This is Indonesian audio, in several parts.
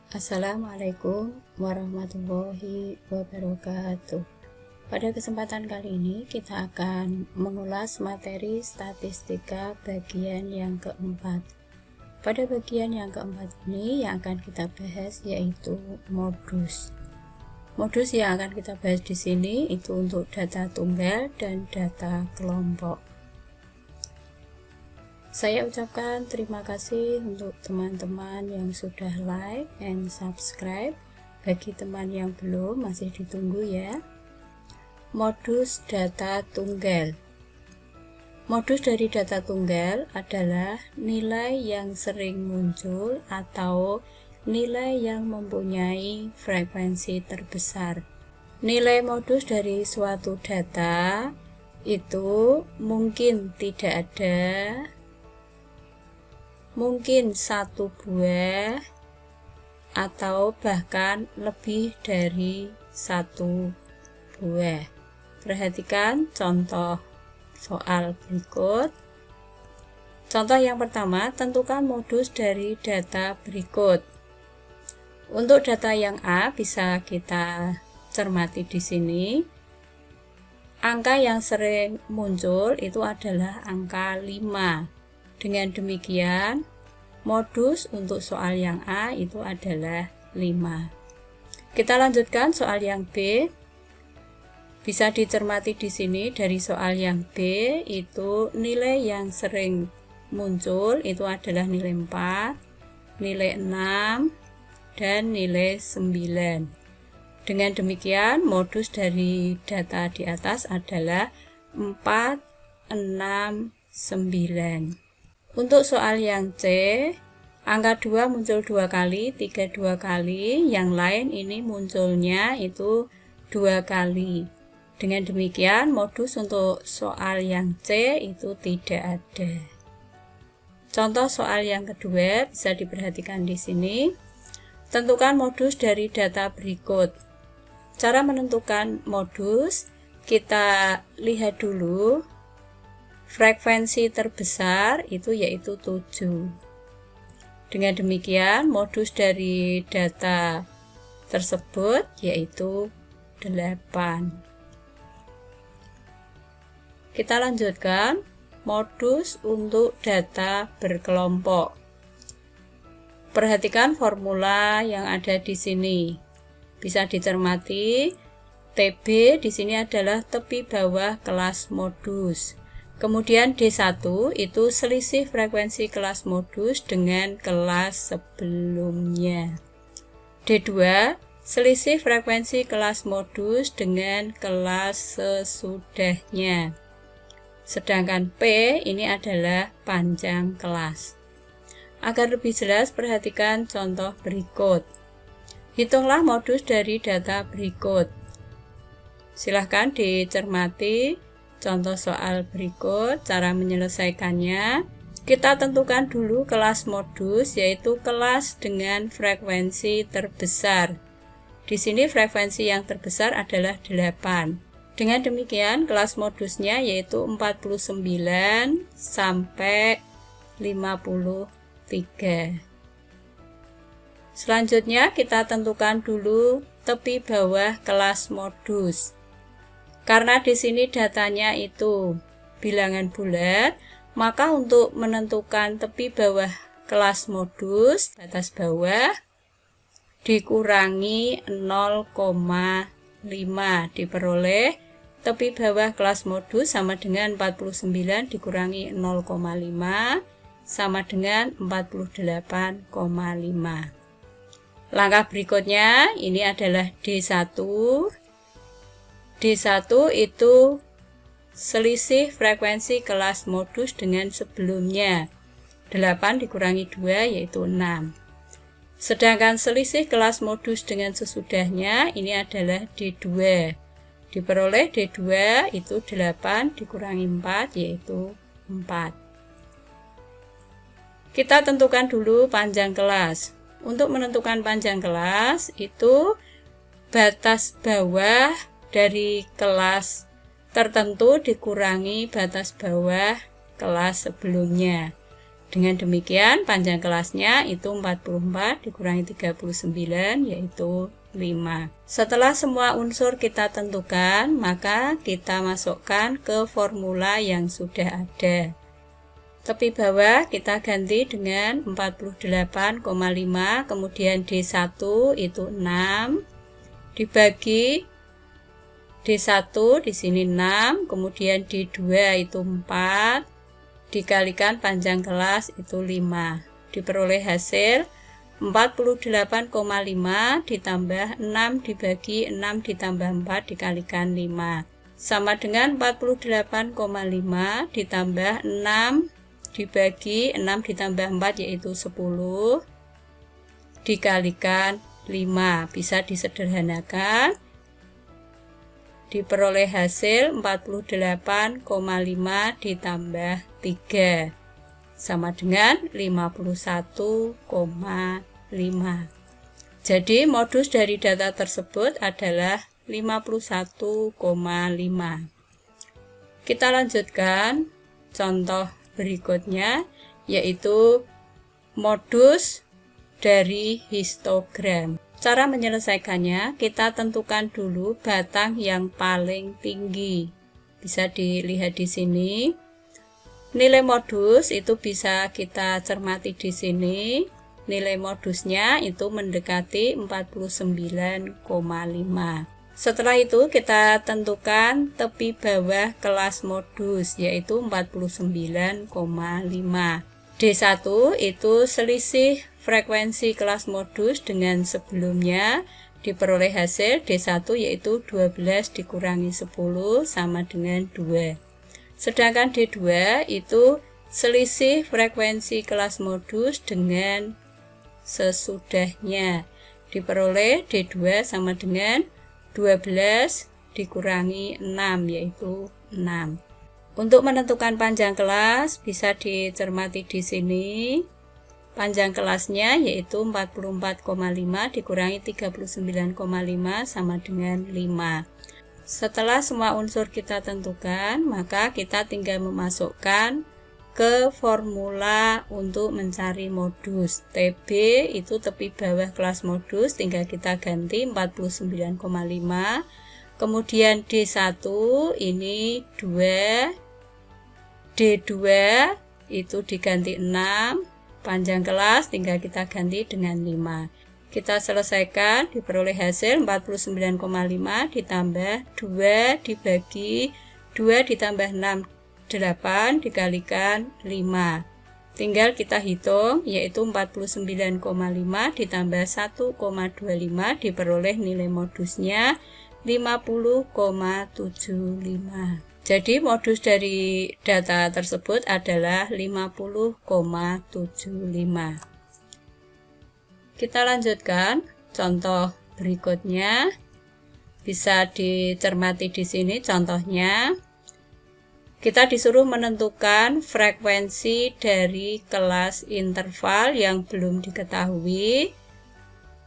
Assalamualaikum warahmatullahi wabarakatuh. Pada kesempatan kali ini kita akan mengulas materi statistika bagian yang keempat. Pada bagian yang keempat ini yang akan kita bahas yaitu modus. Modus yang akan kita bahas di sini itu untuk data tunggal dan data kelompok. Saya ucapkan terima kasih untuk teman-teman yang sudah like and subscribe. Bagi teman yang belum, masih ditunggu ya. Modus data tunggal. Modus dari data tunggal adalah nilai yang sering muncul atau nilai yang mempunyai frekuensi terbesar. Nilai modus dari suatu data itu mungkin tidak ada, mungkin satu buah, atau bahkan lebih dari satu buah. Perhatikan contoh soal berikut. Contoh yang pertama, tentukan modus dari data berikut. Untuk data yang A bisa kita cermati di sini. Angka yang sering muncul itu adalah angka 5. Dengan demikian, modus untuk soal yang A itu adalah 5. Kita lanjutkan soal yang B. Bisa dicermati di sini dari soal yang B itu nilai yang sering muncul itu adalah nilai 4, nilai 6, dan nilai 9. Dengan demikian, modus dari data di atas adalah 4, 6, 9. Untuk soal yang C, angka 2 muncul 2 kali, 3 2 kali, yang lain ini munculnya itu 2 kali. Dengan demikian, modus untuk soal yang C itu tidak ada. Contoh soal yang kedua bisa diperhatikan di sini. Tentukan modus dari data berikut. Cara menentukan modus, kita lihat dulu. Frekuensi terbesar itu yaitu 7. Dengan demikian, modus dari data tersebut yaitu 8. Kita lanjutkan modus untuk data berkelompok. Perhatikan formula yang ada di sini. Bisa dicermati, TB di sini adalah tepi bawah kelas modus. Kemudian D1 itu selisih frekuensi kelas modus dengan kelas sebelumnya. D2 selisih frekuensi kelas modus dengan kelas sesudahnya. Sedangkan P ini adalah panjang kelas. Agar lebih jelas, perhatikan contoh berikut. Hitunglah modus dari data berikut. Silahkan dicermati contoh soal berikut, cara menyelesaikannya. Kita tentukan dulu kelas modus, yaitu kelas dengan frekuensi terbesar. Di sini frekuensi yang terbesar adalah 8. Dengan demikian, kelas modusnya yaitu 49 sampai 53. Selanjutnya, kita tentukan dulu tepi bawah kelas modus. Karena di sini datanya itu bilangan bulat, maka untuk menentukan tepi bawah kelas modus, batas bawah dikurangi 0,5 diperoleh tepi bawah kelas modus sama dengan 49 dikurangi 0,5 sama dengan 48,5. Langkah berikutnya ini adalah D1. D1 itu selisih frekuensi kelas modus dengan sebelumnya. 8 dikurangi 2 yaitu 6. Sedangkan selisih kelas modus dengan sesudahnya ini adalah D2. Diperoleh D2 itu 8 dikurangi 4 yaitu 4. Kita tentukan dulu panjang kelas. Untuk menentukan panjang kelas itu batas bawah dari kelas tertentu dikurangi batas bawah kelas sebelumnya. Dengan demikian panjang kelasnya itu 44 dikurangi 39 yaitu 5. Setelah semua unsur kita tentukan, maka kita masukkan ke formula yang sudah ada. Tepi bawah kita ganti dengan 48,5, kemudian D1 itu 6 dibagi D1 di sini 6, kemudian D2 itu 4 dikalikan panjang kelas itu 5. Diperoleh hasil 48,5 ditambah 6 dibagi 6 ditambah 4 dikalikan 5 sama dengan 48,5 ditambah 6 dibagi 6 ditambah 4 yaitu 10 dikalikan 5. Bisa disederhanakan, diperoleh hasil 48,5 ditambah 3 sama dengan 51,5. Jadi modus dari data tersebut adalah 51,5. Kita lanjutkan contoh berikutnya, yaitu modus dari histogram. Cara menyelesaikannya, kita tentukan dulu batang yang paling tinggi. Bisa dilihat di sini. Nilai modus itu bisa kita cermati di sini. Nilai modusnya itu mendekati 49,5. Setelah itu kita tentukan tepi bawah kelas modus yaitu 49,5. D1 itu selisih frekuensi kelas modus dengan sebelumnya. Diperoleh hasil D1 yaitu 12 dikurangi 10 sama dengan 2. Sedangkan D2 itu selisih frekuensi kelas modus dengan sesudahnya. Diperoleh D2 sama dengan 12 dikurangi 6 yaitu 6. Untuk menentukan panjang kelas bisa dicermati di sini. Panjang kelasnya yaitu 44,5 dikurangi 39,5 sama dengan 5. Setelah semua unsur kita tentukan, maka kita tinggal memasukkan ke formula untuk mencari modus. TB itu tepi bawah kelas modus, tinggal kita ganti 49,5. Kemudian D1 ini 2, D2 itu diganti 6, panjang kelas tinggal kita ganti dengan 5. Kita selesaikan, diperoleh hasil 49,5 ditambah 2 dibagi 2 ditambah 6, 8 dikalikan 5. Tinggal kita hitung, yaitu 49,5 ditambah 1,25 diperoleh nilai modusnya 50,75. Jadi modus dari data tersebut adalah 50,75. Kita lanjutkan contoh berikutnya. Bisa dicermati di sini contohnya. Kita disuruh menentukan frekuensi dari kelas interval yang belum diketahui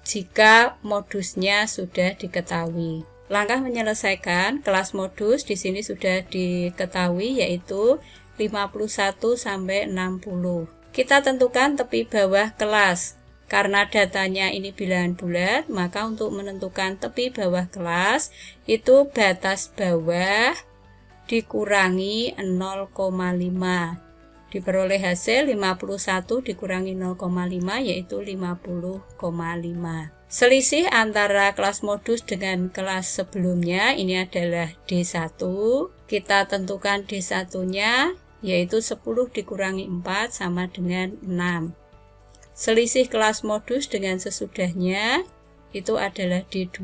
jika modusnya sudah diketahui. Langkah menyelesaikan kelas modus di sini sudah diketahui yaitu 51 sampai 60. Kita tentukan tepi bawah kelas. Karena datanya ini bilangan bulat, maka untuk menentukan tepi bawah kelas itu batas bawah dikurangi 0,5. Diperoleh hasil 51 dikurangi 0,5 yaitu 50,5. Selisih antara kelas modus dengan kelas sebelumnya ini adalah D1. Kita tentukan D1-nya yaitu 10 dikurangi 4 sama dengan 6. Selisih kelas modus dengan sesudahnya itu adalah D2.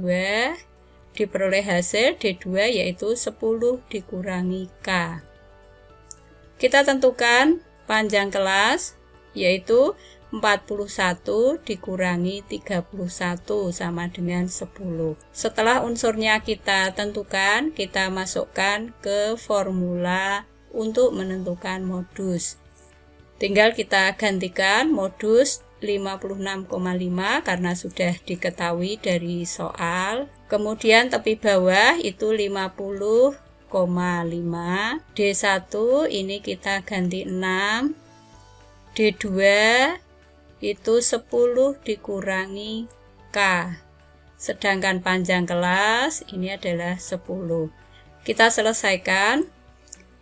Diperoleh hasil D2 yaitu 10 dikurangi K. Kita tentukan panjang kelas yaitu 41 dikurangi 31 sama dengan 10. Setelah unsurnya kita tentukan, kita masukkan ke formula untuk menentukan modus. Tinggal kita gantikan modus 56,5 karena sudah diketahui dari soal. Kemudian tepi bawah itu 50,5. D1 ini kita ganti 6. D2 itu 10 dikurangi K. Sedangkan panjang kelas ini adalah 10. Kita selesaikan.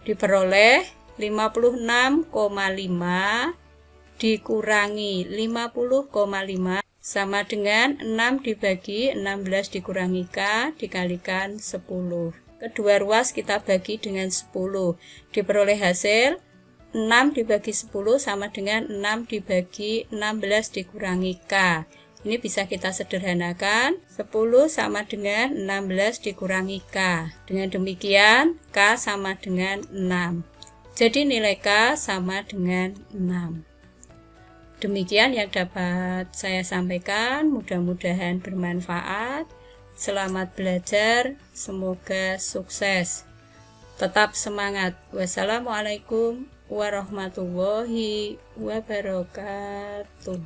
Diperoleh 56,5 dikurangi 50,5 sama dengan 6 dibagi 16 dikurangi K dikalikan 10. Kedua ruas kita bagi dengan 10. Diperoleh hasil 6 dibagi 10 sama dengan 6 dibagi 16 dikurangi K. Ini bisa kita sederhanakan. 10 sama dengan 16 dikurangi K. Dengan demikian K sama dengan 6. Jadi nilai K sama dengan 6. Demikian yang dapat saya sampaikan. Mudah-mudahan bermanfaat. Selamat belajar. Semoga sukses. Tetap semangat. Wassalamualaikum warahmatullahi wabarakatuh.